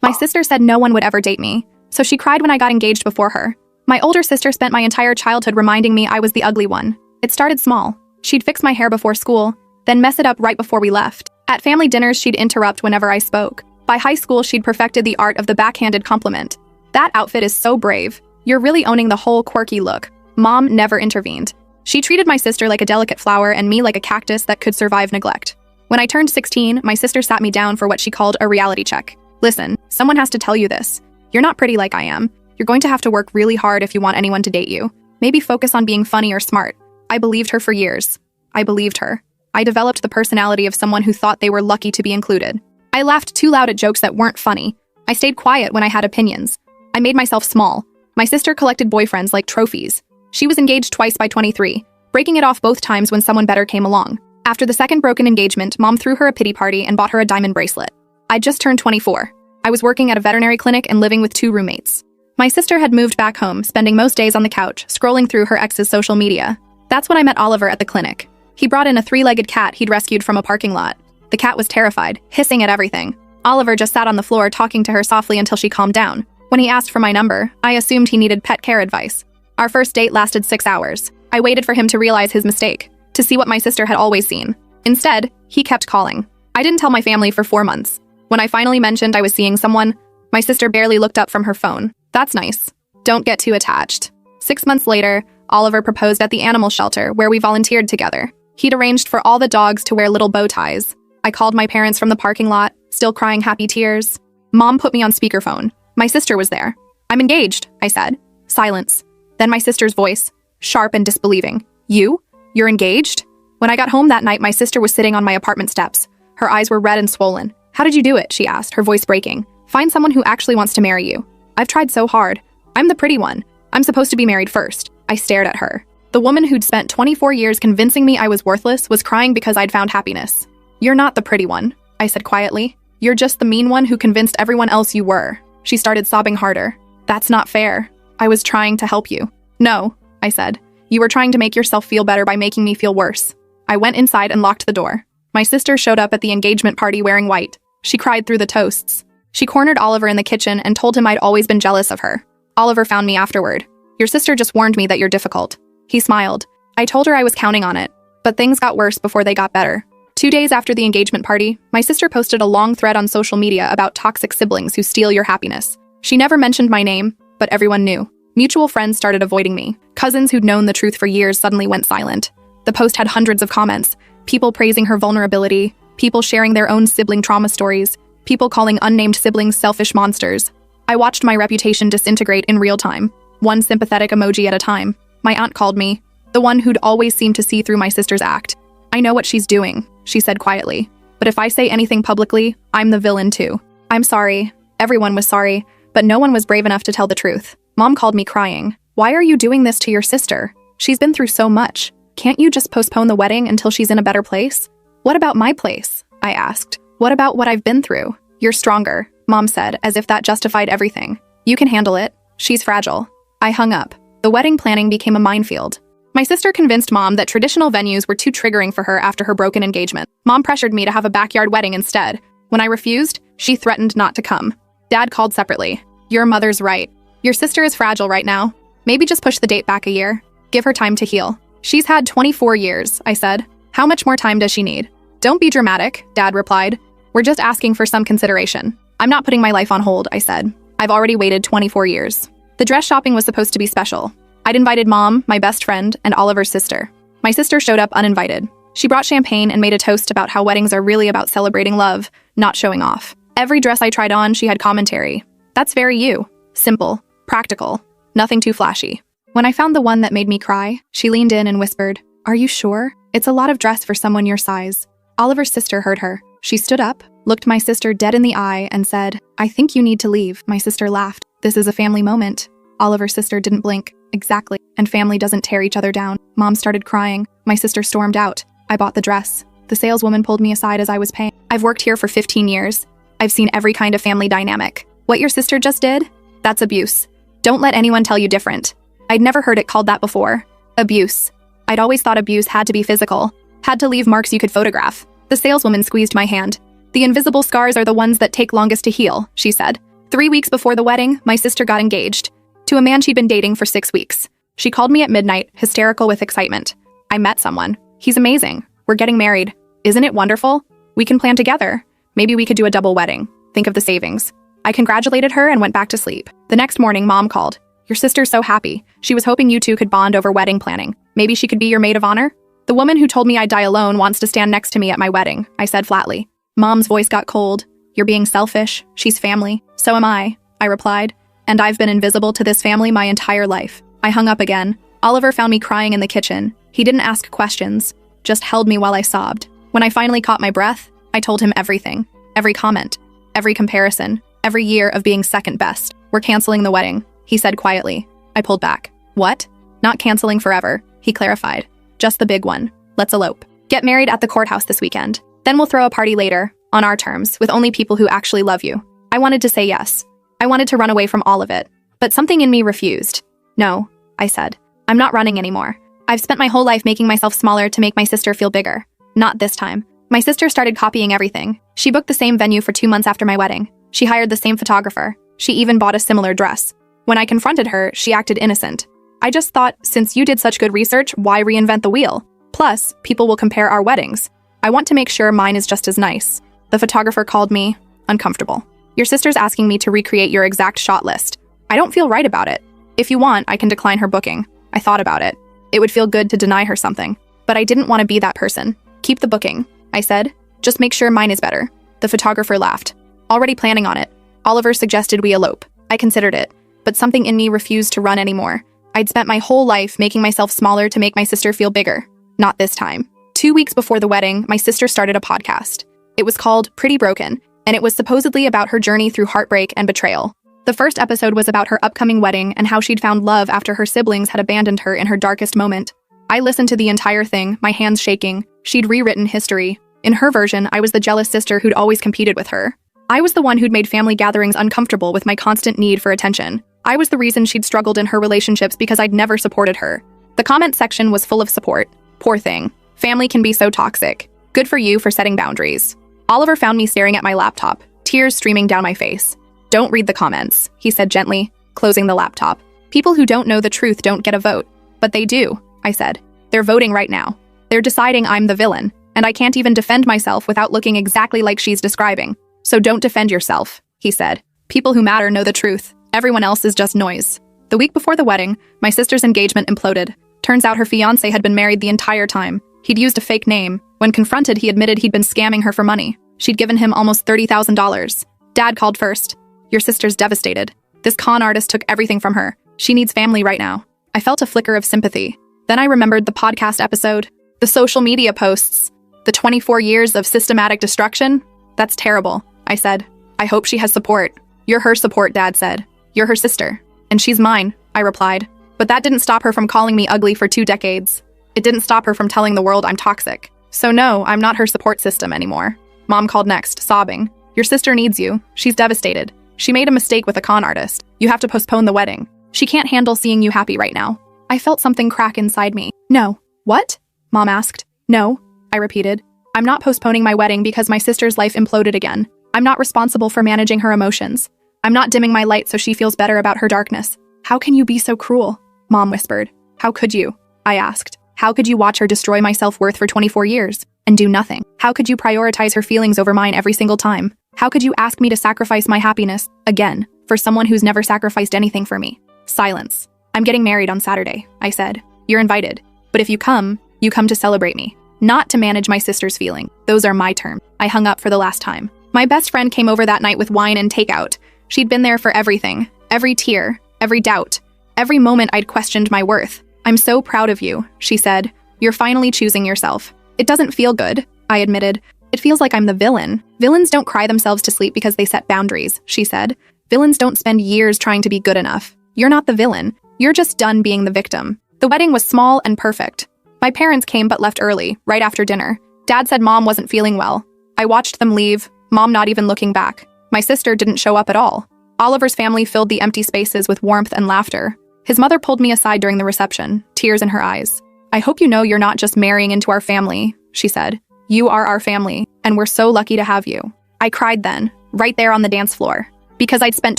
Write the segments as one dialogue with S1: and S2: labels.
S1: My sister said no one would ever date me, so she cried when I got engaged before her. My older sister spent my entire childhood reminding me I was the ugly one. It started small. She'd fix my hair before school, then mess it up right before we left. At family dinners, she'd interrupt whenever I spoke. By high school, she'd perfected the art of the backhanded compliment. That outfit is so brave. You're really owning the whole quirky look. Mom never intervened. She treated my sister like a delicate flower and me like a cactus that could survive neglect. When I turned 16, my sister sat me down for what she called a reality check. Listen, someone has to tell you this. You're not pretty like I am. You're going to have to work really hard if you want anyone to date you. Maybe focus on being funny or smart. I believed her for years. I believed her. I developed the personality of someone who thought they were lucky to be included. I laughed too loud at jokes that weren't funny. I stayed quiet when I had opinions. I made myself small. My sister collected boyfriends like trophies. She was engaged twice by 23, breaking it off both times when someone better came along. After the second broken engagement, Mom threw her a pity party and bought her a diamond bracelet. I'd just turned 24. I was working at a veterinary clinic and living with 2 roommates. My sister had moved back home, spending most days on the couch, scrolling through her ex's social media. That's when I met Oliver at the clinic. He brought in a 3-legged cat he'd rescued from a parking lot. The cat was terrified, hissing at everything. Oliver just sat on the floor talking to her softly until she calmed down. When he asked for my number, I assumed he needed pet care advice. Our first date lasted 6 hours. I waited for him to realize his mistake, to see what my sister had always seen. Instead, he kept calling. I didn't tell my family for 4 months. When I finally mentioned I was seeing someone, my sister barely looked up from her phone. That's nice. Don't get too attached. 6 months later, Oliver proposed at the animal shelter where we volunteered together. He'd arranged for all the dogs to wear little bow ties. I called my parents from the parking lot, still crying happy tears. Mom put me on speakerphone. My sister was there. I'm engaged, I said. Silence. Then my sister's voice, sharp and disbelieving. You're engaged? When I got home that night, my sister was sitting on my apartment steps. Her eyes were red and swollen. How did you do it? She asked, her voice breaking. Find someone who actually wants to marry you. I've tried so hard. I'm the pretty one. I'm supposed to be married first. I stared at her. The woman who'd spent 24 years convincing me I was worthless was crying because I'd found happiness. You're not the pretty one, I said quietly. You're just the mean one who convinced everyone else you were. She started sobbing harder. That's not fair. I was trying to help you. No, I said. You were trying to make yourself feel better by making me feel worse. I went inside and locked the door. My sister showed up at the engagement party wearing white. She cried through the toasts. She cornered Oliver in the kitchen and told him I'd always been jealous of her. Oliver found me afterward. Your sister just warned me that you're difficult. He smiled. I told her I was counting on it, but things got worse before they got better. 2 days after the engagement party, my sister posted a long thread on social media about toxic siblings who steal your happiness. She never mentioned my name, but everyone knew. Mutual friends started avoiding me. Cousins who'd known the truth for years suddenly went silent. The post had hundreds of comments, people praising her vulnerability, people sharing their own sibling trauma stories, people calling unnamed siblings selfish monsters. I watched my reputation disintegrate in real time, one sympathetic emoji at a time. My aunt called me, the one who'd always seemed to see through my sister's act. I know what she's doing, she said quietly. But if I say anything publicly, I'm the villain too. I'm sorry. Everyone was sorry, but no one was brave enough to tell the truth. Mom called me crying. Why are you doing this to your sister? She's been through so much. Can't you just postpone the wedding until she's in a better place? What about my place? I asked. What about what I've been through? You're stronger, Mom said, as if that justified everything. You can handle it. She's fragile. I hung up. The wedding planning became a minefield. My sister convinced Mom that traditional venues were too triggering for her after her broken engagement. Mom pressured me to have a backyard wedding instead. When I refused, she threatened not to come. Dad called separately. Your mother's right. Your sister is fragile right now. Maybe just push the date back a year. Give her time to heal. She's had 24 years, I said. How much more time does she need? Don't be dramatic, Dad replied. We're just asking for some consideration. I'm not putting my life on hold, I said. I've already waited 24 years. The dress shopping was supposed to be special. I'd invited Mom, my best friend, and Oliver's sister. My sister showed up uninvited. She brought champagne and made a toast about how weddings are really about celebrating love, not showing off. Every dress I tried on, she had commentary. That's very you. Simple, practical, nothing too flashy. When I found the one that made me cry, she leaned in and whispered, Are you sure? It's a lot of dress for someone your size. Oliver's sister heard her. She stood up, looked my sister dead in the eye, and said, I think you need to leave. My sister laughed. This is a family moment. Oliver's sister didn't blink. Exactly. And family doesn't tear each other down. Mom started crying. My sister stormed out. I bought the dress. The saleswoman pulled me aside as I was paying. I've worked here for 15 years. I've seen every kind of family dynamic. What your sister just did? That's abuse. Don't let anyone tell you different. I'd never heard it called that before. Abuse. I'd always thought abuse had to be physical. Had to leave marks you could photograph. The saleswoman squeezed my hand. The invisible scars are the ones that take longest to heal, she said. 3 weeks before the wedding, my sister got engaged to a man she'd been dating for 6 weeks. She called me at midnight, hysterical with excitement. I met someone. He's amazing. We're getting married. Isn't it wonderful? We can plan together. Maybe we could do a double wedding. Think of the savings. I congratulated her and went back to sleep. The next morning, Mom called. Your sister's so happy. She was hoping you two could bond over wedding planning. Maybe she could be your maid of honor? The woman who told me I'd die alone wants to stand next to me at my wedding, I said flatly. Mom's voice got cold. You're being selfish. She's family. So am I replied. And I've been invisible to this family my entire life. I hung up again. Oliver found me crying in the kitchen. He didn't ask questions, just held me while I sobbed. When I finally caught my breath, I told him everything. Every comment, every comparison, every year of being second best. We're canceling the wedding, he said quietly. I pulled back. What? Not canceling forever, he clarified. Just the big one. Let's elope. Get married at the courthouse this weekend. Then we'll throw a party later, on our terms, with only people who actually love you. I wanted to say yes. I wanted to run away from all of it. But something in me refused. No, I said. I'm not running anymore. I've spent my whole life making myself smaller to make my sister feel bigger. Not this time. My sister started copying everything. She booked the same venue for 2 months after my wedding. She hired the same photographer. She even bought a similar dress. When I confronted her, she acted innocent. I just thought, since you did such good research, why reinvent the wheel? Plus, people will compare our weddings. I want to make sure mine is just as nice. The photographer called me uncomfortable. Your sister's asking me to recreate your exact shot list. I don't feel right about it. If you want, I can decline her booking. I thought about it. It would feel good to deny her something. But I didn't want to be that person. Keep the booking, I said. Just make sure mine is better. The photographer laughed. Already planning on it. Oliver suggested we elope. I considered it. But something in me refused to run anymore. I'd spent my whole life making myself smaller to make my sister feel bigger. Not this time. 2 weeks before the wedding, my sister started a podcast. It was called Pretty Broken, and it was supposedly about her journey through heartbreak and betrayal. The first episode was about her upcoming wedding and how she'd found love after her siblings had abandoned her in her darkest moment. I listened to the entire thing, my hands shaking. She'd rewritten history. In her version, I was the jealous sister who'd always competed with her. I was the one who'd made family gatherings uncomfortable with my constant need for attention. I was the reason she'd struggled in her relationships because I'd never supported her. The comment section was full of support. Poor thing. Family can be so toxic. Good for you for setting boundaries. Oliver found me staring at my laptop, tears streaming down my face. Don't read the comments, he said gently, closing the laptop. People who don't know the truth don't get a vote. But they do, I said. They're voting right now. They're deciding I'm the villain, and I can't even defend myself without looking exactly like she's describing. So don't defend yourself, he said. People who matter know the truth. Everyone else is just noise. The week before the wedding, my sister's engagement imploded. Turns out her fiancé had been married the entire time. He'd used a fake name. When confronted, he admitted he'd been scamming her for money. She'd given him almost $30,000. Dad called first. Your sister's devastated. This con artist took everything from her. She needs family right now. I felt a flicker of sympathy. Then I remembered the podcast episode, the social media posts, the 24 years of systematic destruction. That's terrible, I said. I hope she has support. You're her support, Dad said. You're her sister. And she's mine, I replied. But that didn't stop her from calling me ugly for 2 decades. It didn't stop her from telling the world I'm toxic. So no, I'm not her support system anymore. Mom called next, sobbing. Your sister needs you. She's devastated. She made a mistake with a con artist. You have to postpone the wedding. She can't handle seeing you happy right now. I felt something crack inside me. No. What? Mom asked. No, I repeated. I'm not postponing my wedding because my sister's life imploded again. I'm not responsible for managing her emotions. I'm not dimming my light so she feels better about her darkness. How can you be so cruel? Mom whispered. How could you? I asked. How could you watch her destroy my self-worth for 24 years and do nothing? How could you prioritize her feelings over mine every single time? How could you ask me to sacrifice my happiness, again, for someone who's never sacrificed anything for me? Silence. I'm getting married on Saturday, I said. You're invited. But if you come to celebrate me, not to manage my sister's feeling. Those are my terms. I hung up for the last time. My best friend came over that night with wine and takeout. She'd been there for everything, every tear, every doubt, every moment I'd questioned my worth. I'm so proud of you, she said. You're finally choosing yourself. It doesn't feel good, I admitted. It feels like I'm the villain. Villains don't cry themselves to sleep because they set boundaries, she said. Villains don't spend years trying to be good enough. You're not the villain. You're just done being the victim. The wedding was small and perfect. My parents came but left early, right after dinner. Dad said Mom wasn't feeling well. I watched them leave, Mom not even looking back. My sister didn't show up at all. Oliver's family filled the empty spaces with warmth and laughter. His mother pulled me aside during the reception, tears in her eyes. I hope you know you're not just marrying into our family, she said. You are our family, and we're so lucky to have you. I cried then, right there on the dance floor. Because I'd spent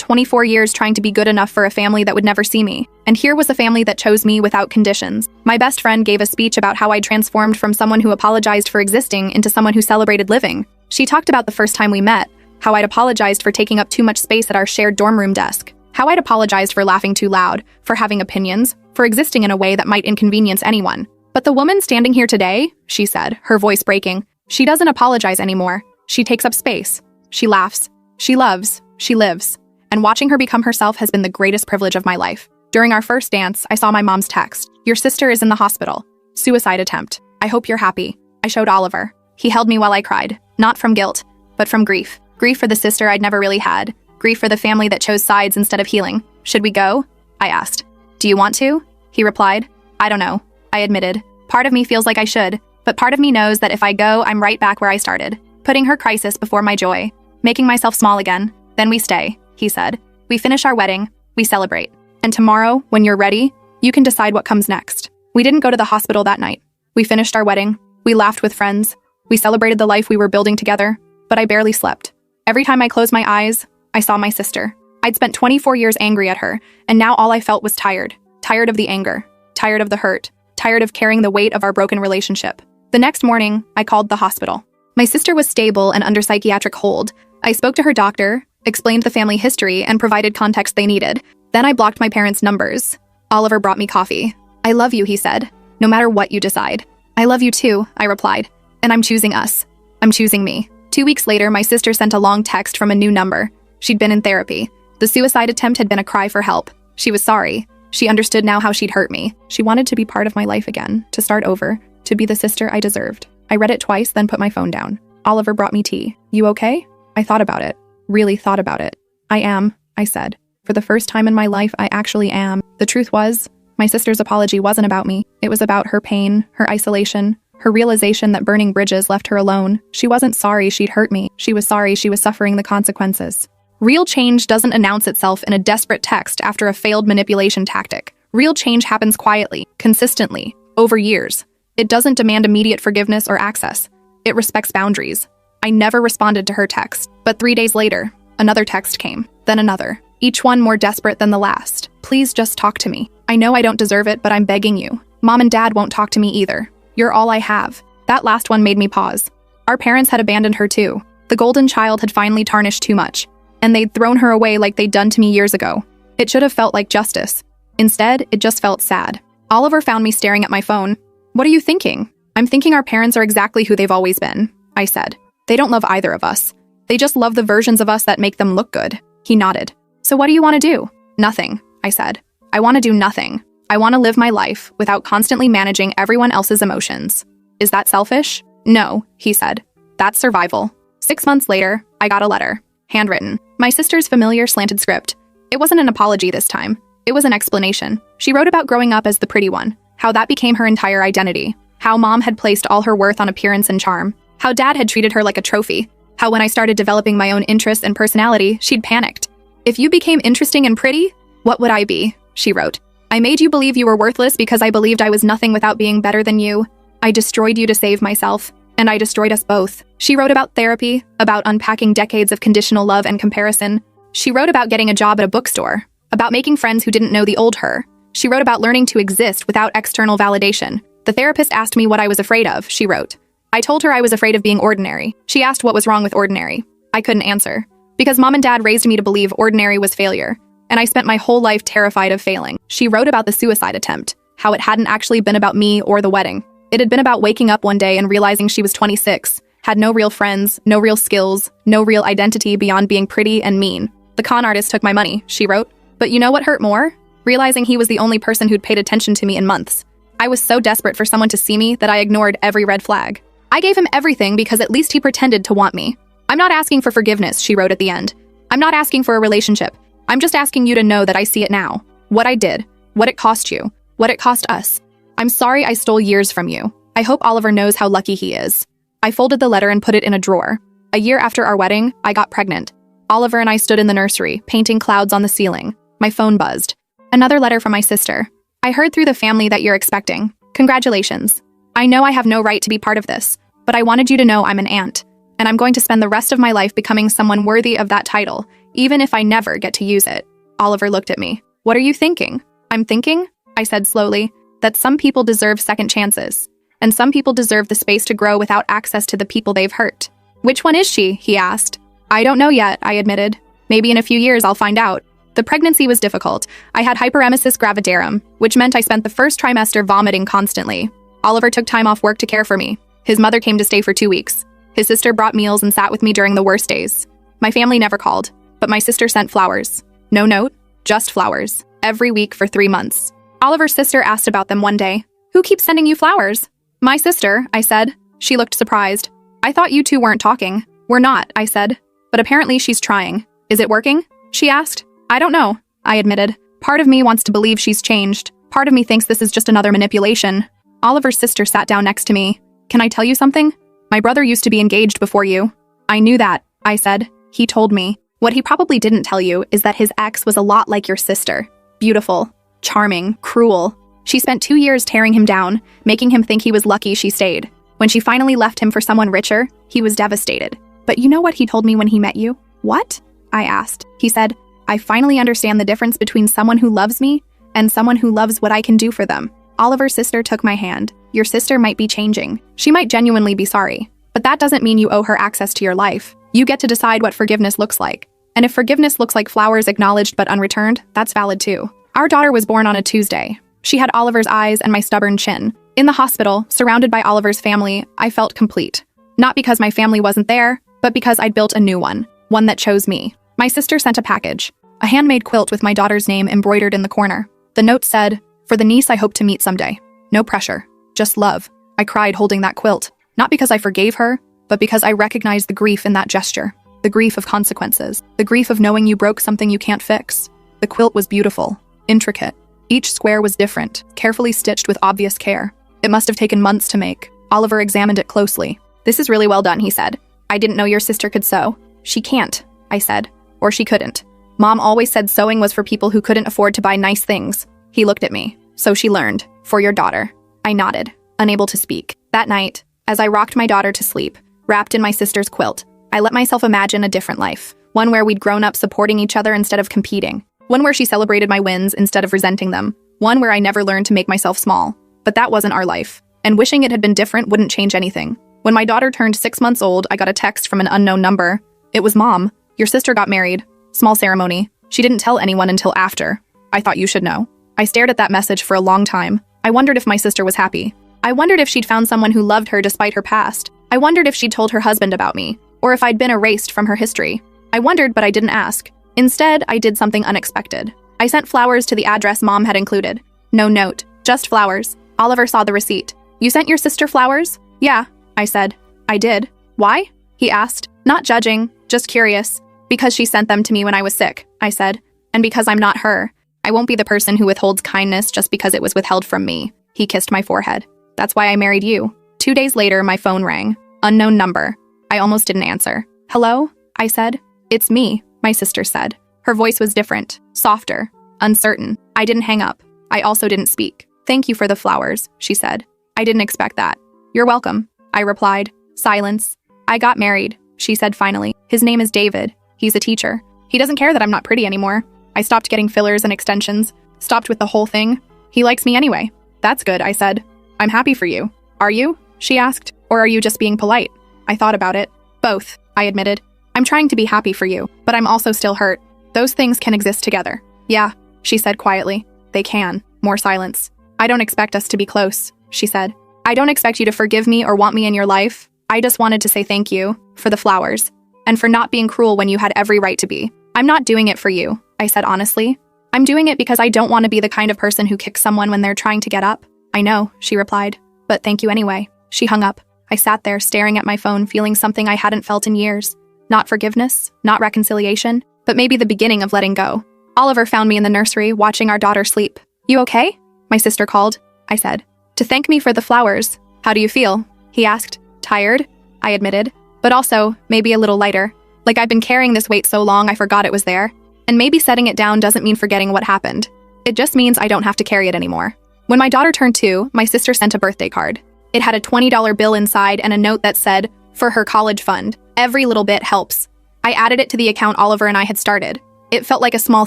S1: 24 years trying to be good enough for a family that would never see me. And here was a family that chose me without conditions. My best friend gave a speech about how I'd transformed from someone who apologized for existing into someone who celebrated living. She talked about the first time we met, how I'd apologized for taking up too much space at our shared dorm room desk, how I'd apologized for laughing too loud, for having opinions, for existing in a way that might inconvenience anyone. But the woman standing here today, she said, her voice breaking, she doesn't apologize anymore. She takes up space. She laughs. She loves. She lives. And watching her become herself has been the greatest privilege of my life. During our first dance, I saw my mom's text. Your sister is in the hospital. Suicide attempt. I hope you're happy. I showed Oliver. He held me while I cried. Not from guilt, but from grief. Grief for the sister I'd never really had. Grief for the family that chose sides instead of healing. Should we go? I asked. Do you want to? He replied. I don't know. I admitted. Part of me feels like I should, but part of me knows that if I go, I'm right back where I started. Putting her crisis before my joy. Making myself small again. Then we stay, he said. We finish our wedding. We celebrate. And tomorrow, when you're ready, you can decide what comes next. We didn't go to the hospital that night. We finished our wedding. We laughed with friends. We celebrated the life we were building together. But I barely slept. Every time I closed my eyes, I saw my sister. I'd spent 24 years angry at her, and now all I felt was tired. Tired of the anger. Tired of the hurt. Tired of carrying the weight of our broken relationship. The next morning, I called the hospital. My sister was stable and under psychiatric hold. I spoke to her doctor, explained the family history, and provided context they needed. Then I blocked my parents' numbers. Oliver brought me coffee. I love you, he said. No matter what you decide. I love you too, I replied. And I'm choosing us. I'm choosing me. 2 weeks later, my sister sent a long text from a new number. She'd been in therapy. The suicide attempt had been a cry for help. She was sorry. She understood now how she'd hurt me. She wanted to be part of my life again, to start over, to be the sister I deserved. I read it twice, then put my phone down. Oliver brought me tea. You okay? I thought about it. Really thought about it. I am, I said. For the first time in my life, I actually am. The truth was, my sister's apology wasn't about me. It was about her pain, her isolation, her realization that burning bridges left her alone. She wasn't sorry she'd hurt me. She was sorry she was suffering the consequences. Real change doesn't announce itself in a desperate text after a failed manipulation tactic. Real change happens quietly, consistently, over years. It doesn't demand immediate forgiveness or access. It respects boundaries. I never responded to her text, but 3 days later, another text came, then another, each one more desperate than the last. Please just talk to me. I know I don't deserve it, but I'm begging you. Mom and Dad won't talk to me either. You're all I have. That last one made me pause. Our parents had abandoned her too. The golden child had finally tarnished too much, and they'd thrown her away like they'd done to me years ago. It should have felt like justice. Instead, it just felt sad. Oliver found me staring at my phone. What are you thinking? I'm thinking our parents are exactly who they've always been, I said. They don't love either of us. They just love the versions of us that make them look good. He nodded. So what do you want to do? Nothing, I said. I want to do nothing. I want to live my life without constantly managing everyone else's emotions. Is that selfish? No, he said. That's survival. 6 months later, I got a letter. Handwritten. My sister's familiar slanted script. It wasn't an apology this time. It was an explanation. She wrote about growing up as the pretty one, how that became her entire identity, how Mom had placed all her worth on appearance and charm, how Dad had treated her like a trophy, how when I started developing my own interests and personality, she'd panicked. If you became interesting and pretty, what would I be? She wrote. I made you believe you were worthless because I believed I was nothing without being better than you. I destroyed you to save myself, and I destroyed us both. She wrote about therapy, about unpacking decades of conditional love and comparison. She wrote about getting a job at a bookstore, about making friends who didn't know the old her. She wrote about learning to exist without external validation. The therapist asked me what I was afraid of, she wrote. I told her I was afraid of being ordinary. She asked what was wrong with ordinary. I couldn't answer. Because Mom and Dad raised me to believe ordinary was failure, and I spent my whole life terrified of failing. She wrote about the suicide attempt, how it hadn't actually been about me or the wedding. It had been about waking up one day and realizing she was 26, had no real friends, no real skills, no real identity beyond being pretty and mean. The con artist took my money, she wrote. But you know what hurt more? Realizing he was the only person who'd paid attention to me in months. I was so desperate for someone to see me that I ignored every red flag. I gave him everything because at least he pretended to want me. I'm not asking for forgiveness, she wrote at the end. I'm not asking for a relationship. I'm just asking you to know that I see it now. What I did, what it cost you, what it cost us. I'm sorry I stole years from you. I hope Oliver knows how lucky he is. I folded the letter and put it in a drawer. A year after our wedding, I got pregnant. Oliver and I stood in the nursery, painting clouds on the ceiling. My phone buzzed. Another letter from my sister. I heard through the family that you're expecting. Congratulations. I know I have no right to be part of this, but I wanted you to know I'm an aunt, and I'm going to spend the rest of my life becoming someone worthy of that title, even if I never get to use it. Oliver looked at me. What are you thinking? I'm thinking, I said slowly, that some people deserve second chances, and some people deserve the space to grow without access to the people they've hurt. Which one is she? He asked. I don't know yet, I admitted. Maybe in a few years I'll find out. The pregnancy was difficult. I had hyperemesis gravidarum, which meant I spent the first trimester vomiting constantly. Oliver took time off work to care for me. His mother came to stay for 2 weeks. His sister brought meals and sat with me during the worst days. My family never called, but my sister sent flowers. No note, just flowers. Every week for 3 months. Oliver's sister asked about them one day. Who keeps sending you flowers? My sister, I said. She looked surprised. I thought you two weren't talking. We're not, I said. But apparently she's trying. Is it working? She asked. I don't know, I admitted. Part of me wants to believe she's changed. Part of me thinks this is just another manipulation. Oliver's sister sat down next to me. Can I tell you something? My brother used to be engaged before you. I knew that, I said. He told me. What he probably didn't tell you is that his ex was a lot like your sister. Beautiful, charming, cruel. She spent 2 years tearing him down, making him think he was lucky she stayed. When she finally left him for someone richer, he was devastated. But you know what he told me when he met you? What? I asked. He said, I finally understand the difference between someone who loves me and someone who loves what I can do for them. Oliver's sister took my hand. Your sister might be changing. She might genuinely be sorry. But that doesn't mean you owe her access to your life. You get to decide what forgiveness looks like. And if forgiveness looks like flowers acknowledged but unreturned, that's valid too. Our daughter was born on a Tuesday. She had Oliver's eyes and my stubborn chin. In the hospital, surrounded by Oliver's family, I felt complete. Not because my family wasn't there, but because I'd built a new one that chose me. My sister sent a package, a handmade quilt with my daughter's name embroidered in the corner. The note said, for the niece I hope to meet someday. No pressure, just love. I cried holding that quilt, not because I forgave her, but because I recognized the grief in that gesture. The grief of consequences, the grief of knowing you broke something you can't fix. The quilt was beautiful, intricate. Each square was different, carefully stitched with obvious care. It must have taken months to make. Oliver examined it closely. This is really well done, he said. I didn't know your sister could sew. She can't, I said. Or she couldn't. Mom always said sewing was for people who couldn't afford to buy nice things. He looked at me. So she learned. For your daughter. I nodded, unable to speak. That night, as I rocked my daughter to sleep, wrapped in my sister's quilt, I let myself imagine a different life. One where we'd grown up supporting each other instead of competing. One where she celebrated my wins instead of resenting them. One where I never learned to make myself small. But that wasn't our life. And wishing it had been different wouldn't change anything. When my daughter turned 6 months old, I got a text from an unknown number. It was Mom. Your sister got married. Small ceremony. She didn't tell anyone until after. I thought you should know. I stared at that message for a long time. I wondered if my sister was happy. I wondered if she'd found someone who loved her despite her past. I wondered if she'd told her husband about me, or if I'd been erased from her history. I wondered, but I didn't ask. Instead, I did something unexpected. I sent flowers to the address Mom had included. No note, just flowers. Oliver saw the receipt. You sent your sister flowers? Yeah, I said. I did. Why? He asked, not judging, just curious. Because she sent them to me when I was sick, I said. And because I'm not her. I won't be the person who withholds kindness just because it was withheld from me. He kissed my forehead. That's why I married you. 2 days later, my phone rang. Unknown number. I almost didn't answer. Hello? I said. It's me, my sister said. Her voice was different, softer, uncertain. I didn't hang up. I also didn't speak. Thank you for the flowers, she said. I didn't expect that. You're welcome, I replied. Silence. I got married, she said finally. His name is David. He's a teacher. He doesn't care that I'm not pretty anymore. I stopped getting fillers and extensions. Stopped with the whole thing. He likes me anyway. That's good, I said. I'm happy for you. Are you? She asked. Or are you just being polite? I thought about it. Both, I admitted. I'm trying to be happy for you, but I'm also still hurt. Those things can exist together. Yeah, she said quietly. They can. More silence. I don't expect us to be close, she said. I don't expect you to forgive me or want me in your life. I just wanted to say thank you for the flowers and for not being cruel when you had every right to be. I'm not doing it for you, I said honestly. I'm doing it because I don't want to be the kind of person who kicks someone when they're trying to get up. I know, she replied. But thank you anyway. She hung up. I sat there staring at my phone, feeling something I hadn't felt in years. Not forgiveness, not reconciliation, but maybe the beginning of letting go. Oliver found me in the nursery, watching our daughter sleep. You okay? My sister called, I said. To thank me for the flowers. How do you feel? He asked. Tired, I admitted, but also maybe a little lighter. Like I've been carrying this weight so long I forgot it was there. And maybe setting it down doesn't mean forgetting what happened. It just means I don't have to carry it anymore. When my daughter turned 2, my sister sent a birthday card. It had a $20 bill inside and a note that said, for her college fund. Every little bit helps. I added it to the account Oliver and I had started. It felt like a small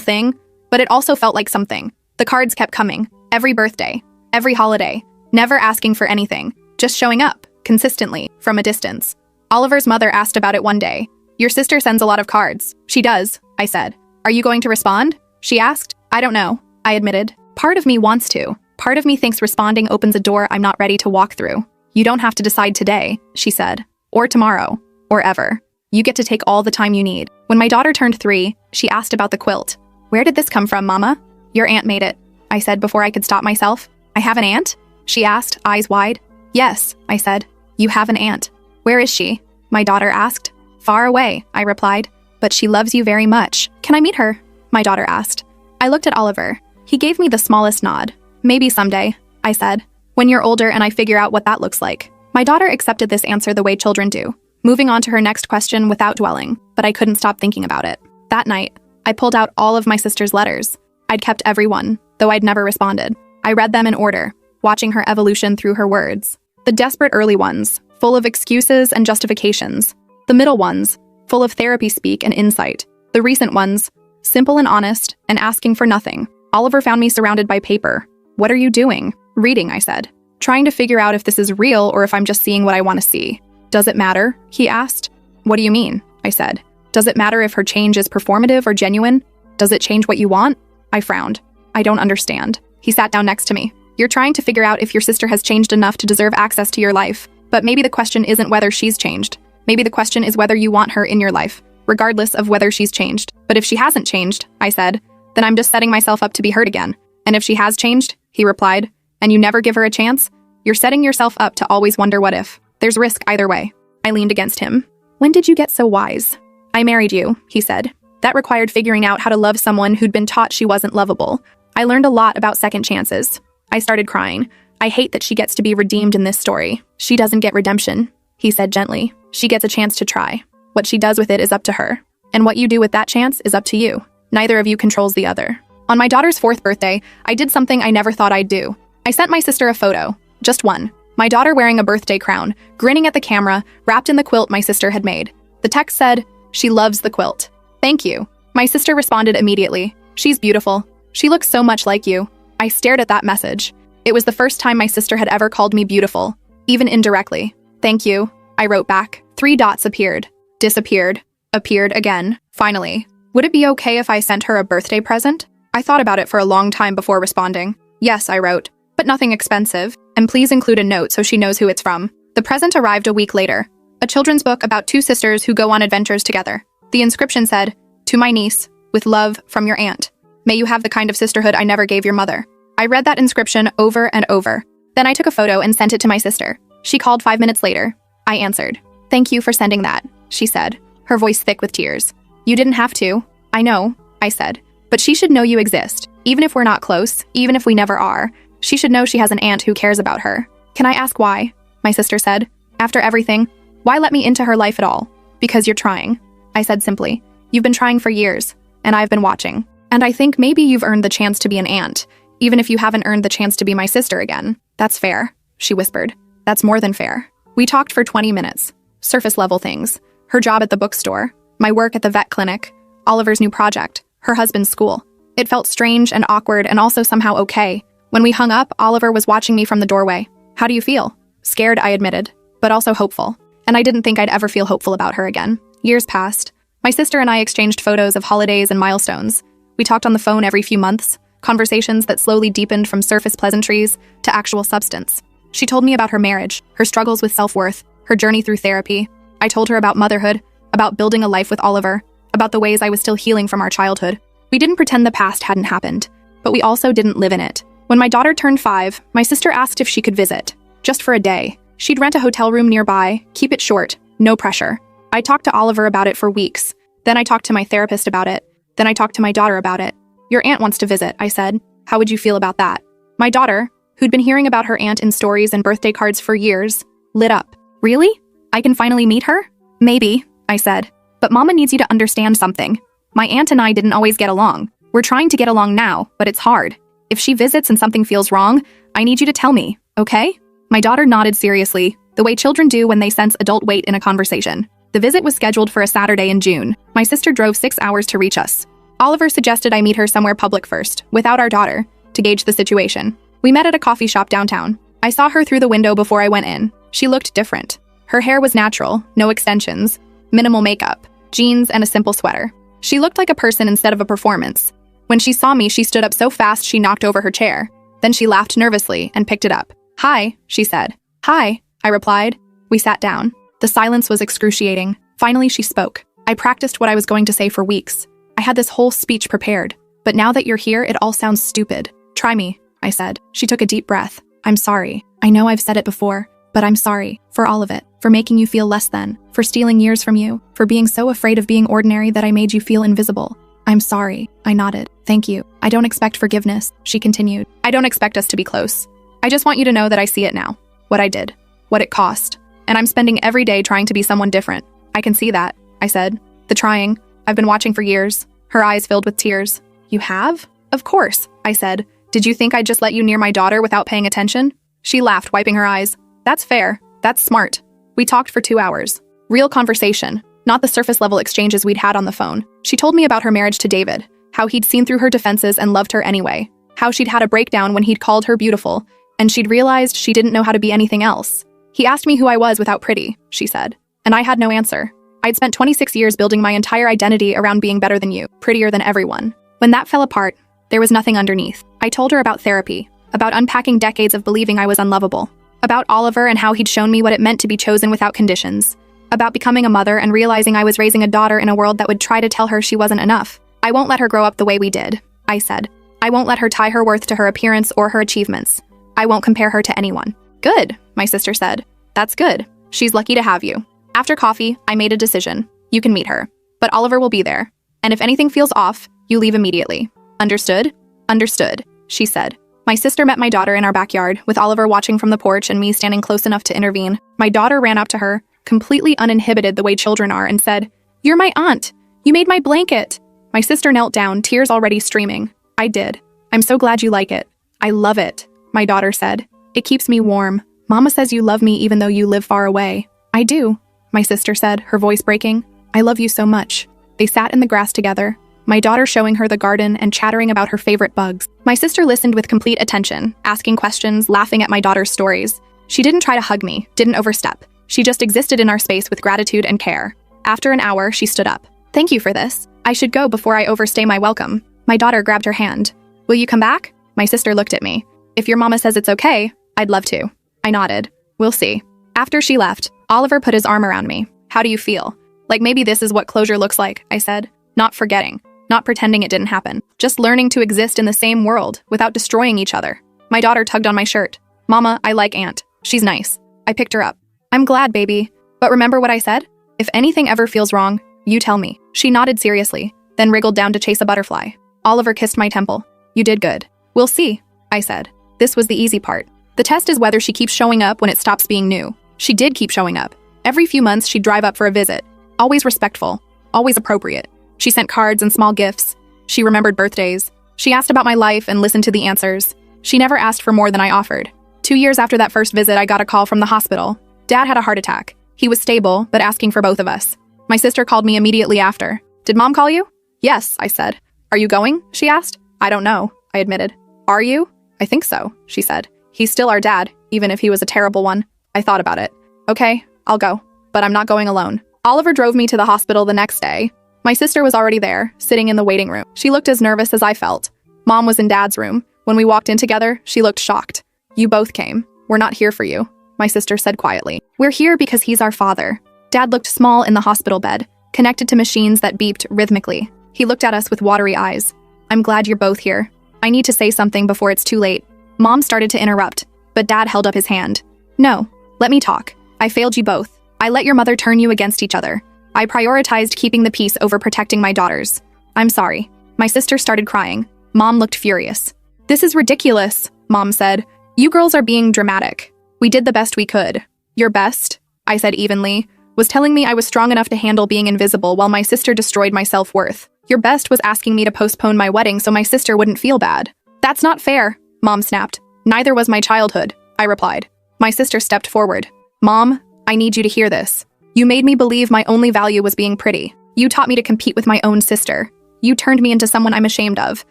S1: thing, but it also felt like something. The cards kept coming, every birthday, every holiday, never asking for anything, just showing up, consistently, from a distance. Oliver's mother asked about it one day. "Your sister sends a lot of cards." "She does," I said. "Are you going to respond?" she asked. "I don't know," I admitted. Part of me wants to. Part of me thinks responding opens a door I'm not ready to walk through. "You don't have to decide today," she said. "Or tomorrow. Or ever. You get to take all the time you need." When my daughter turned 3, she asked about the quilt. "Where did this come from, Mama?" "Your aunt made it," I said before I could stop myself. "I have an aunt?" she asked, eyes wide. "Yes," I said. "You have an aunt." "Where is she?" my daughter asked. "Far away," I replied. "But she loves you very much. Can I meet her?" my daughter asked. I looked at Oliver. He gave me the smallest nod. "Maybe someday," I said. "When you're older and I figure out what that looks like." My daughter accepted this answer the way children do, moving on to her next question without dwelling, but I couldn't stop thinking about it. That night, I pulled out all of my sister's letters. I'd kept every one, though I'd never responded. I read them in order, watching her evolution through her words. The desperate early ones, full of excuses and justifications. The middle ones, full of therapy speak and insight. The recent ones, simple and honest, and asking for nothing. Oliver found me surrounded by paper. "What are you doing?" "Reading," I said. "Trying to figure out if this is real or if I'm just seeing what I want to see." "Does it matter?" he asked. "What do you mean?" I said. "Does it matter if her change is performative or genuine? Does it change what you want?" I frowned. "I don't understand." He sat down next to me. "You're trying to figure out if your sister has changed enough to deserve access to your life. But maybe the question isn't whether she's changed. Maybe the question is whether you want her in your life, regardless of whether she's changed. But if she hasn't changed," I said, "then I'm just setting myself up to be hurt again." "And if she has changed," he replied, "and you never give her a chance, you're setting yourself up to always wonder what if. There's risk either way." I leaned against him. "When did you get so wise?" "I married you," he said. "That required figuring out how to love someone who'd been taught she wasn't lovable. I learned a lot about second chances." I started crying. "I hate that she gets to be redeemed in this story." "She doesn't get redemption," he said gently. "She gets a chance to try. What she does with it is up to her. And what you do with that chance is up to you. Neither of you controls the other." On my daughter's 4th birthday, I did something I never thought I'd do. I sent my sister a photo. Just one. My daughter wearing a birthday crown, grinning at the camera, wrapped in the quilt my sister had made. The text said, "She loves the quilt. Thank you." My sister responded immediately. "She's beautiful. She looks so much like you." I stared at that message. It was the first time my sister had ever called me beautiful, even indirectly. "Thank you," I wrote back. 3 dots appeared, disappeared, appeared again. Finally, "Would it be okay if I sent her a birthday present?" I thought about it for a long time before responding. "Yes," I wrote, "but nothing expensive, and please include a note so she knows who it's from." The present arrived a week later. A children's book about 2 sisters who go on adventures together. The inscription said, "To my niece, with love from your aunt. May you have the kind of sisterhood I never gave your mother." I read that inscription over and over. Then I took a photo and sent it to my sister. She called 5 minutes later. I answered. "Thank you for sending that," she said, her voice thick with tears. "You didn't have to." "I know," I said. "But she should know you exist. Even if we're not close, even if we never are, she should know she has an aunt who cares about her." "Can I ask why?" my sister said. "After everything, why let me into her life at all?" "Because you're trying," I said simply. "You've been trying for years, and I've been watching. And I think maybe you've earned the chance to be an aunt, even if you haven't earned the chance to be my sister again." "That's fair," she whispered. "That's more than fair." We talked for 20 minutes. Surface-level things. Her job at the bookstore, my work at the vet clinic, Oliver's new project, her husband's school. It felt strange and awkward and also somehow okay. When we hung up, Oliver was watching me from the doorway. "How do you feel?" "Scared," I admitted, but also hopeful. And I didn't think I'd ever feel hopeful about her again. Years passed. My sister and I exchanged photos of holidays and milestones. We talked on the phone every few months, conversations that slowly deepened from surface pleasantries to actual substance. She told me about her marriage, her struggles with self-worth, her journey through therapy. I told her about motherhood, about building a life with Oliver, about the ways I was still healing from our childhood. We didn't pretend the past hadn't happened, but we also didn't live in it. When my daughter turned 5, my sister asked if she could visit, just for a day. She'd rent a hotel room nearby, keep it short, no pressure. I talked to Oliver about it for weeks. Then I talked to my therapist about it. Then I talked to my daughter about it. "Your aunt wants to visit," I said. "How would you feel about that?" My daughter, who'd been hearing about her aunt in stories and birthday cards for years, lit up. "Really? I can finally meet her?" "Maybe," I said. "But Mama needs you to understand something. My aunt and I didn't always get along. We're trying to get along now, but it's hard. If she visits and something feels wrong, I need you to tell me, okay?" My daughter nodded seriously, the way children do when they sense adult weight in a conversation. The visit was scheduled for a Saturday in June. My sister drove 6 hours to reach us. Oliver suggested I meet her somewhere public first, without our daughter, to gauge the situation. We met at a coffee shop downtown. I saw her through the window before I went in. She looked different. Her hair was natural, no extensions, minimal makeup, jeans, and a simple sweater. She looked like a person instead of a performance. When she saw me, she stood up so fast she knocked over her chair. Then she laughed nervously and picked it up. "Hi," she said. "Hi," I replied. We sat down. The silence was excruciating. Finally, she spoke. I practiced what I was going to say for weeks. I had this whole speech prepared. But now that you're here, it all sounds stupid. "Try me," I said. She took a deep breath. "I'm sorry. I know I've said it before, but I'm sorry for all of it. For making you feel less than, for stealing years from you, for being so afraid of being ordinary that I made you feel invisible. I'm sorry." I nodded. "Thank you. I don't expect forgiveness," she continued. "I don't expect us to be close. I just want you to know that I see it now. What I did. What it cost. And I'm spending every day trying to be someone different. I can see that," I said. "The trying. I've been watching for years." Her eyes filled with tears. "You have?" "Of course," I said. "Did you think I'd just let you near my daughter without paying attention?" She laughed, wiping her eyes. "That's fair. That's smart." We talked for 2 hours. Real conversation, not the surface-level exchanges we'd had on the phone. She told me about her marriage to David, how he'd seen through her defenses and loved her anyway, how she'd had a breakdown when he'd called her beautiful, and she'd realized she didn't know how to be anything else. "He asked me who I was without pretty," she said, and I had no answer. I'd spent 26 years building my entire identity around being better than you, prettier than everyone. When that fell apart, there was nothing underneath. I told her about therapy, about unpacking decades of believing I was unlovable, about Oliver and how he'd shown me what it meant to be chosen without conditions, about becoming a mother and realizing I was raising a daughter in a world that would try to tell her she wasn't enough. "I won't let her grow up the way we did," I said. "I won't let her tie her worth to her appearance or her achievements. I won't compare her to anyone." "Good," my sister said. "That's good. She's lucky to have you." After coffee, I made a decision. "You can meet her, but Oliver will be there. And if anything feels off, you leave immediately. Understood?" "Understood," she said. My sister met my daughter in our backyard, with Oliver watching from the porch and me standing close enough to intervene. My daughter ran up to her, completely uninhibited the way children are, and said, "You're my aunt. You made my blanket." My sister knelt down, tears already streaming. "I did. I'm so glad you like it." "I love it," my daughter said. "It keeps me warm. Mama says you love me even though you live far away." "I do," my sister said, her voice breaking. "I love you so much." They sat in the grass together, my daughter showing her the garden and chattering about her favorite bugs. My sister listened with complete attention, asking questions, laughing at my daughter's stories. She didn't try to hug me, didn't overstep. She just existed in our space with gratitude and care. After an hour, she stood up. "Thank you for this. I should go before I overstay my welcome." My daughter grabbed her hand. "Will you come back?" My sister looked at me. "If your mama says it's okay, I'd love to." I nodded. "We'll see." After she left, Oliver put his arm around me. "How do you feel?" "Like maybe this is what closure looks like," I said. "Not forgetting. Not pretending it didn't happen. Just learning to exist in the same world without destroying each other." My daughter tugged on my shirt. "Mama, I like Aunt. She's nice." I picked her up. "I'm glad, baby. But remember what I said? If anything ever feels wrong, you tell me." She nodded seriously, then wriggled down to chase a butterfly. Oliver kissed my temple. "You did good." "We'll see," I said. This was the easy part. The test is whether she keeps showing up when it stops being new. She did keep showing up. Every few months, she'd drive up for a visit. Always respectful. Always appropriate. She sent cards and small gifts. She remembered birthdays. She asked about my life and listened to the answers. She never asked for more than I offered. 2 years after that first visit, I got a call from the hospital. Dad had a heart attack. He was stable, but asking for both of us. My sister called me immediately after. "Did Mom call you?" "Yes," I said. "Are you going?" she asked. "I don't know," I admitted. "Are you?" "I think so," she said. "He's still our dad, even if he was a terrible one." I thought about it. "Okay, I'll go, but I'm not going alone." Oliver drove me to the hospital the next day. My sister was already there, sitting in the waiting room. She looked as nervous as I felt. Mom was in Dad's room. When we walked in together, she looked shocked. "You both came. We're not here for you," my sister said quietly. "We're here because he's our father." Dad looked small in the hospital bed, connected to machines that beeped rhythmically. He looked at us with watery eyes. "I'm glad you're both here. I need to say something before it's too late." Mom started to interrupt, but Dad held up his hand. "No, let me talk. I failed you both. I let your mother turn you against each other. I prioritized keeping the peace over protecting my daughters. I'm sorry." My sister started crying. Mom looked furious. "This is ridiculous," Mom said. "You girls are being dramatic. We did the best we could." "Your best," I said evenly, was telling me I was strong enough to handle being invisible while my sister destroyed my self-worth. "Your best was asking me to postpone my wedding so my sister wouldn't feel bad." "That's not fair," Mom snapped. "Neither was my childhood," I replied. My sister stepped forward. "Mom, I need you to hear this. You made me believe my only value was being pretty. You taught me to compete with my own sister. You turned me into someone I'm ashamed of.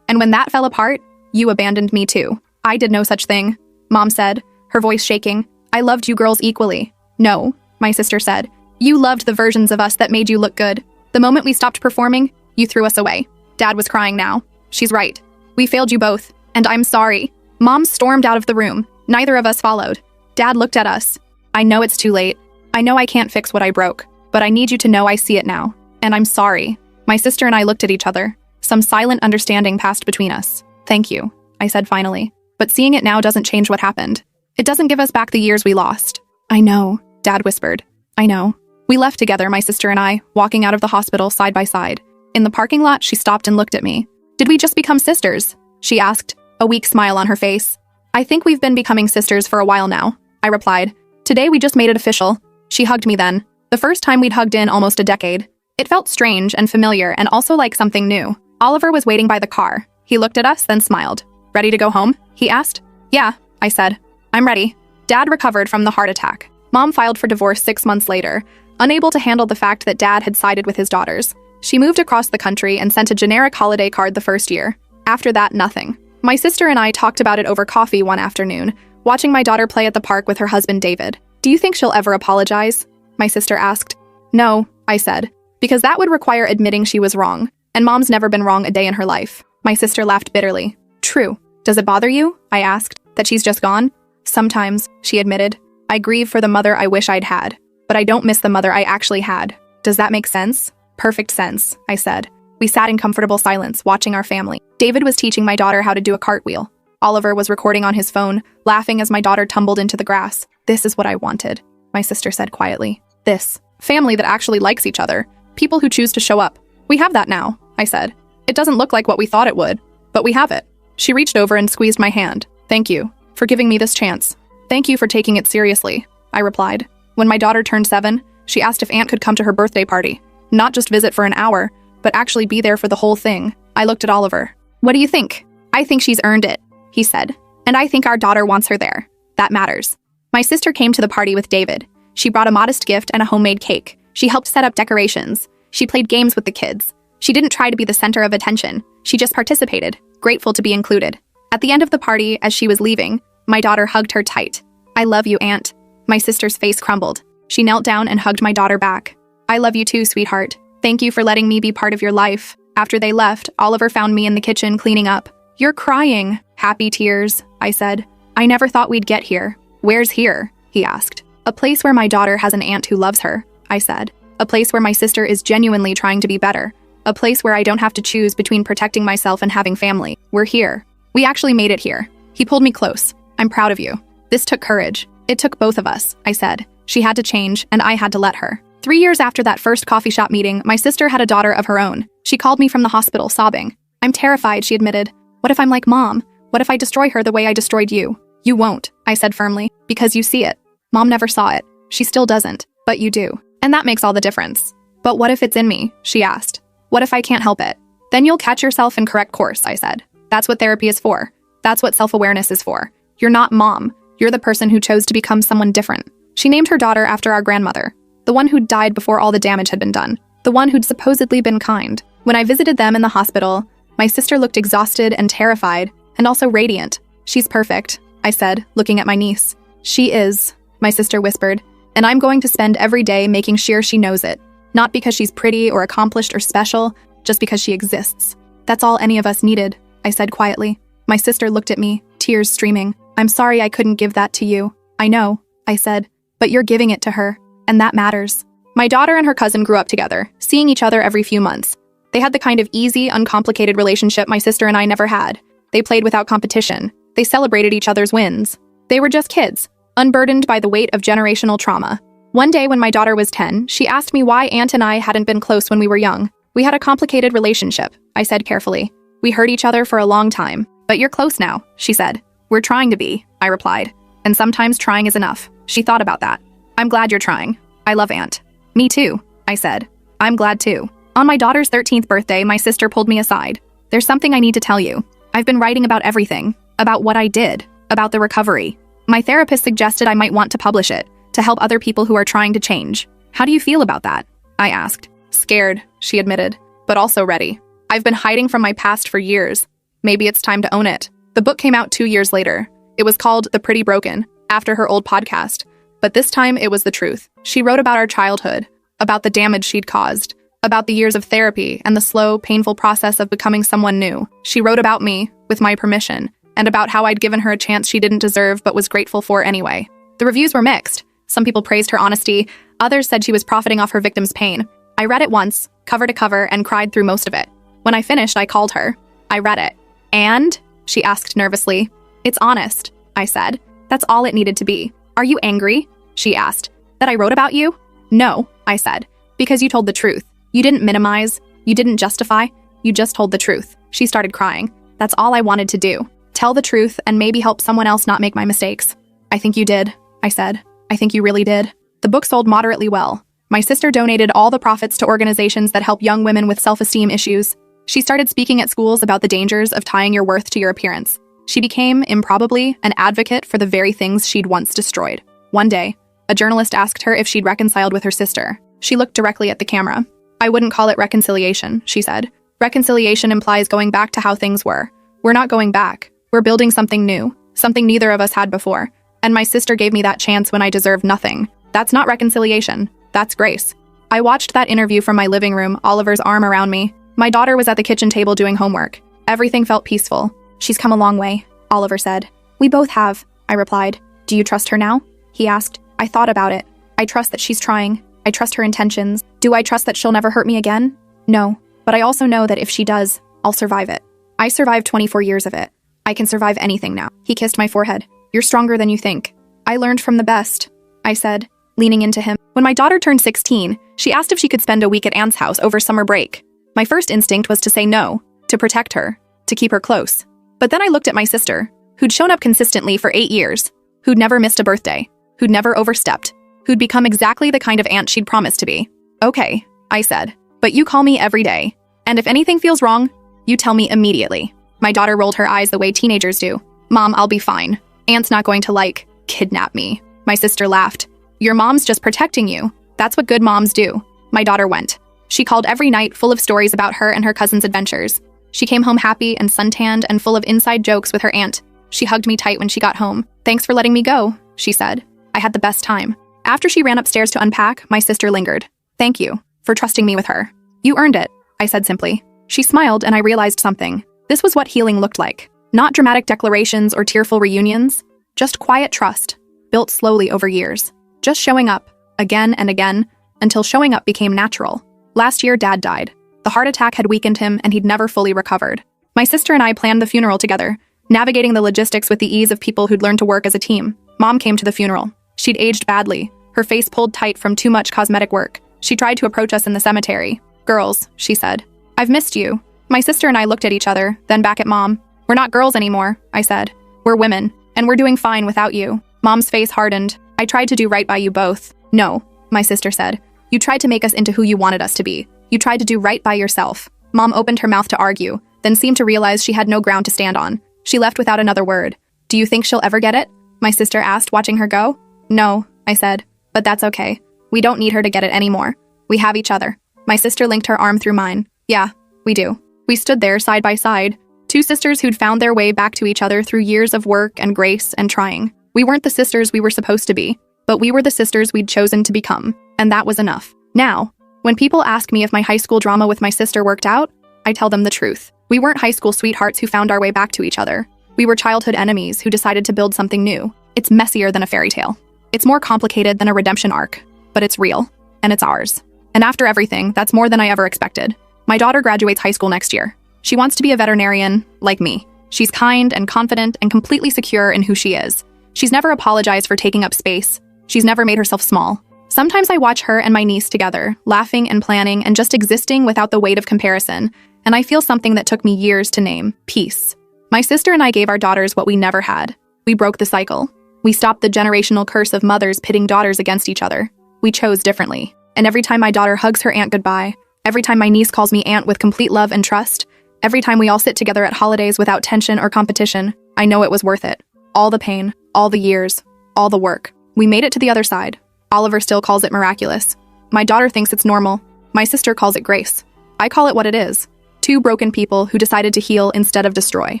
S1: And when that fell apart, you abandoned me too. I did no such thing, Mom said, her voice shaking. I loved you girls equally. No, my sister said. You loved the versions of us that made you look good. The moment we stopped performing, you threw us away. Dad was crying now. She's right. We failed you both, and I'm sorry. Mom stormed out of the room. Neither of us followed. Dad looked at us. I know it's too late. I know I can't fix what I broke, but I need you to know I see it now. And I'm sorry. My sister and I looked at each other. Some silent understanding passed between us. Thank you, I said finally. But seeing it now doesn't change what happened. It doesn't give us back the years we lost. I know, Dad whispered. I know. We left together, my sister and I, walking out of the hospital side by side. In the parking lot, she stopped and looked at me. Did we just become sisters? She asked, a weak smile on her face. I think we've been becoming sisters for a while now, I replied. Today we just made it official. She hugged me then. The first time we'd hugged in almost a decade. It felt strange and familiar and also like something new. Oliver was waiting by the car. He looked at us, then smiled. Ready to go home? He asked. Yeah, I said. I'm ready. Dad recovered from the heart attack. Mom filed for divorce 6 months later, unable to handle the fact that Dad had sided with his daughters. She moved across the country and sent a generic holiday card the first year. After that, nothing. My sister and I talked about it over coffee one afternoon, watching my daughter play at the park with her husband David. Do you think she'll ever apologize? My sister asked. No, I said, because that would require admitting she was wrong, and Mom's never been wrong a day in her life. My sister laughed bitterly. True. Does it bother you? I asked. That she's just gone? Sometimes, she admitted. I grieve for the mother I wish I'd had, but I don't miss the mother I actually had. Does that make sense? Perfect sense, I said. We sat in comfortable silence, watching our family. David was teaching my daughter how to do a cartwheel. Oliver was recording on his phone, laughing as my daughter tumbled into the grass. This is what I wanted, my sister said quietly. This. Family that actually likes each other. People who choose to show up. We have that now, I said. It doesn't look like what we thought it would, but we have it. She reached over and squeezed my hand. Thank you for giving me this chance. Thank you for taking it seriously, I replied. When my daughter turned 7, she asked if Aunt could come to her birthday party. Not just visit for an hour, but actually be there for the whole thing. I looked at Oliver. What do you think? I think she's earned it, he said. And I think our daughter wants her there. That matters. My sister came to the party with David. She brought a modest gift and a homemade cake. She helped set up decorations. She played games with the kids. She didn't try to be the center of attention. She just participated, grateful to be included. At the end of the party, as she was leaving, my daughter hugged her tight. I love you, Aunt. My sister's face crumbled. She knelt down and hugged my daughter back. I love you too, sweetheart. Thank you for letting me be part of your life. After they left, Oliver found me in the kitchen cleaning up. You're crying. Happy tears, I said. I never thought we'd get here. Where's here? He asked. A place where my daughter has an aunt who loves her, I said. A place where my sister is genuinely trying to be better. A place where I don't have to choose between protecting myself and having family. We're here. We actually made it here. He pulled me close. I'm proud of you. This took courage. It took both of us, I said. She had to change, and I had to let her. 3 years after that first coffee shop meeting, my sister had a daughter of her own. She called me from the hospital, sobbing. I'm terrified, she admitted. What if I'm like Mom? What if I destroy her the way I destroyed you? You won't, I said firmly, because you see it. Mom never saw it. She still doesn't, but you do. And that makes all the difference. But what if it's in me? She asked. What if I can't help it? Then you'll catch yourself and correct course, I said. That's what therapy is for. That's what self-awareness is for. You're not Mom. You're the person who chose to become someone different. She named her daughter after our grandmother, the one who'd died before all the damage had been done, the one who'd supposedly been kind. When I visited them in the hospital, my sister looked exhausted and terrified, and also radiant. She's perfect, I said, looking at my niece. She is, my sister whispered, and I'm going to spend every day making sure she knows it. Not because she's pretty or accomplished or special, just because she exists. That's all any of us needed, I said quietly. My sister looked at me, tears streaming. I'm sorry I couldn't give that to you. I know, I said, but you're giving it to her, and that matters. My daughter and her cousin grew up together, seeing each other every few months. They had the kind of easy, uncomplicated relationship my sister and I never had. They played without competition. They celebrated each other's wins. They were just kids, unburdened by the weight of generational trauma. One day when my daughter was 10, she asked me why Aunt and I hadn't been close when we were young. We had a complicated relationship, I said carefully. We hurt each other for a long time. But you're close now, she said. We're trying to be, I replied. And sometimes trying is enough. She thought about that. I'm glad you're trying. I love Aunt. Me too, I said. I'm glad too. On my daughter's 13th birthday, my sister pulled me aside. There's something I need to tell you. I've been writing about everything. About what I did. About the recovery. My therapist suggested I might want to publish it, to help other people who are trying to change. How do you feel about that? I asked. Scared, she admitted, but also ready. I've been hiding from my past for years. Maybe it's time to own it. The book came out 2 years later. It was called The Pretty Broken, after her old podcast. But this time it was the truth. She wrote about our childhood, about the damage she'd caused, about the years of therapy and the slow, painful process of becoming someone new. She wrote about me, with my permission, and about how I'd given her a chance she didn't deserve but was grateful for anyway. The reviews were mixed. Some people praised her honesty, others said she was profiting off her victim's pain. I read it once, cover to cover, and cried through most of it. When I finished, I called her. I read it. And? She asked nervously. It's honest, I said. That's all it needed to be. Are you angry? She asked. That I wrote about you? No, I said. Because you told the truth. You didn't minimize. You didn't justify. You just told the truth. She started crying. That's all I wanted to do. Tell the truth and maybe help someone else not make my mistakes. I think you did, I said. I think you really did. The book sold moderately well. My sister donated all the profits to organizations that help young women with self-esteem issues. She started speaking at schools about the dangers of tying your worth to your appearance. She became, improbably, an advocate for the very things she'd once destroyed. One day, a journalist asked her if she'd reconciled with her sister. She looked directly at the camera. I wouldn't call it reconciliation, she said. Reconciliation implies going back to how things were. We're not going back. We're building something new, something neither of us had before. And my sister gave me that chance when I deserved nothing. That's not reconciliation. That's grace. I watched that interview from my living room, Oliver's arm around me. My daughter was at the kitchen table doing homework. Everything felt peaceful. She's come a long way, Oliver said. We both have, I replied. Do you trust her now? He asked. I thought about it. I trust that she's trying. I trust her intentions. Do I trust that she'll never hurt me again? No. But I also know that if she does, I'll survive it. I survived 24 years of it. I can survive anything now. He kissed my forehead. You're stronger than you think. I learned from the best, I said, leaning into him. When my daughter turned 16, she asked if she could spend a week at Aunt's house over summer break. My first instinct was to say no, to protect her, to keep her close. But then I looked at my sister, who'd shown up consistently for 8 years, who'd never missed a birthday, who'd never overstepped, who'd become exactly the kind of aunt she'd promised to be. Okay, I said, but you call me every day. And if anything feels wrong, you tell me immediately. My daughter rolled her eyes the way teenagers do. Mom, I'll be fine. Aunt's not going to, kidnap me. My sister laughed. Your mom's just protecting you. That's what good moms do. My daughter went. She called every night, full of stories about her and her cousin's adventures. She came home happy and suntanned and full of inside jokes with her aunt. She hugged me tight when she got home. Thanks for letting me go, she said. I had the best time. After she ran upstairs to unpack, my sister lingered. Thank you for trusting me with her. You earned it, I said simply. She smiled and I realized something. This was what healing looked like. Not dramatic declarations or tearful reunions, just quiet trust, built slowly over years. Just showing up, again and again, until showing up became natural. Last year, Dad died. The heart attack had weakened him and he'd never fully recovered. My sister and I planned the funeral together, navigating the logistics with the ease of people who'd learned to work as a team. Mom came to the funeral. She'd aged badly, her face pulled tight from too much cosmetic work. She tried to approach us in the cemetery. Girls, she said. I've missed you. My sister and I looked at each other, then back at Mom. We're not girls anymore, I said. We're women, and we're doing fine without you. Mom's face hardened. I tried to do right by you both. No, my sister said. You tried to make us into who you wanted us to be. You tried to do right by yourself. Mom opened her mouth to argue, then seemed to realize she had no ground to stand on. She left without another word. Do you think she'll ever get it? My sister asked, watching her go. No, I said. But that's okay. We don't need her to get it anymore. We have each other. My sister linked her arm through mine. Yeah, we do. We stood there side by side, two sisters who'd found their way back to each other through years of work and grace and trying. We weren't the sisters we were supposed to be, but we were the sisters we'd chosen to become, and that was enough. Now, when people ask me if my high school drama with my sister worked out, I tell them the truth. We weren't high school sweethearts who found our way back to each other. We were childhood enemies who decided to build something new. It's messier than a fairy tale. It's more complicated than a redemption arc, but it's real, and it's ours. And after everything, that's more than I ever expected. My daughter graduates high school next year. She wants to be a veterinarian, like me. She's kind and confident and completely secure in who she is. She's never apologized for taking up space. She's never made herself small. Sometimes I watch her and my niece together, laughing and planning and just existing without the weight of comparison, and I feel something that took me years to name: peace. My sister and I gave our daughters what we never had. We broke the cycle. We stopped the generational curse of mothers pitting daughters against each other. We chose differently. And every time my daughter hugs her aunt goodbye, every time my niece calls me aunt with complete love and trust, every time we all sit together at holidays without tension or competition, I know it was worth it. All the pain, all the years, all the work. We made it to the other side. Oliver still calls it miraculous. My daughter thinks it's normal. My sister calls it grace. I call it what it is. Two broken people who decided to heal instead of destroy.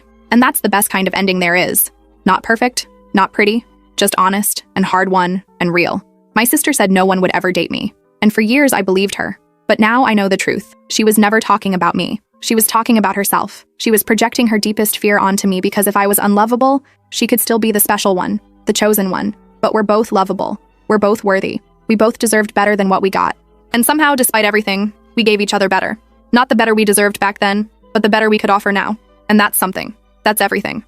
S1: And that's the best kind of ending there is. Not perfect, not pretty, just honest and hard-won and real. My sister said no one would ever date me. And for years I believed her. But now I know the truth. She was never talking about me. She was talking about herself. She was projecting her deepest fear onto me because if I was unlovable, she could still be the special one, the chosen one. But we're both lovable. We're both worthy. We both deserved better than what we got. And somehow, despite everything, we gave each other better. Not the better we deserved back then, but the better we could offer now. And that's something. That's everything.